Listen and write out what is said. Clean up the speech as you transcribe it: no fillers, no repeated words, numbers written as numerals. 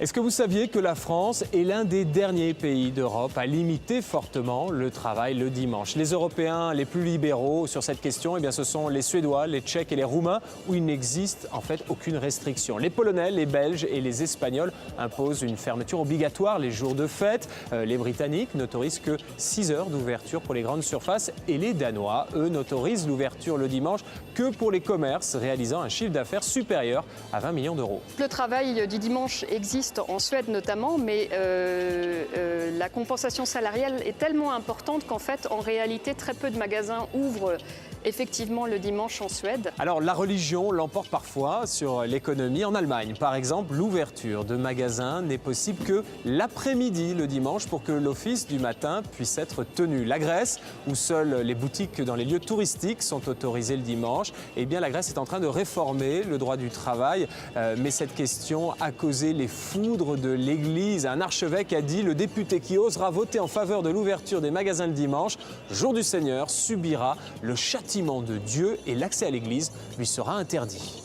Est-ce que vous saviez que la France est l'un des derniers pays d'Europe à limiter fortement le travail le dimanche? Les Européens les plus libéraux sur cette question, eh bien, ce sont les Suédois, les Tchèques et les Roumains où il n'existe en fait aucune restriction. Les Polonais, les Belges et les Espagnols imposent une fermeture obligatoire les jours de fête. Les Britanniques n'autorisent que 6 heures d'ouverture pour les grandes surfaces et les Danois, eux, n'autorisent l'ouverture le dimanche que pour les commerces réalisant un chiffre d'affaires supérieur à 20 millions d'euros. Le travail du dimanche existe en Suède notamment, mais la compensation salariale est tellement importante qu'en fait, en réalité, très peu de magasins ouvrent effectivement le dimanche en Suède. Alors la religion l'emporte parfois sur l'économie. En Allemagne, par exemple, l'ouverture de magasins n'est possible que l'après-midi le dimanche pour que l'office du matin puisse être tenu. La Grèce, où seules les boutiques dans les lieux touristiques sont autorisées le dimanche, eh bien la Grèce est en train de réformer le droit du travail. Mais cette question a causé les foudres de l'Église. Un archevêque a dit: le député qui osera voter en faveur de l'ouverture des magasins le dimanche, jour du Seigneur, subira le châtiment de Dieu et l'accès à l'Église lui sera interdit.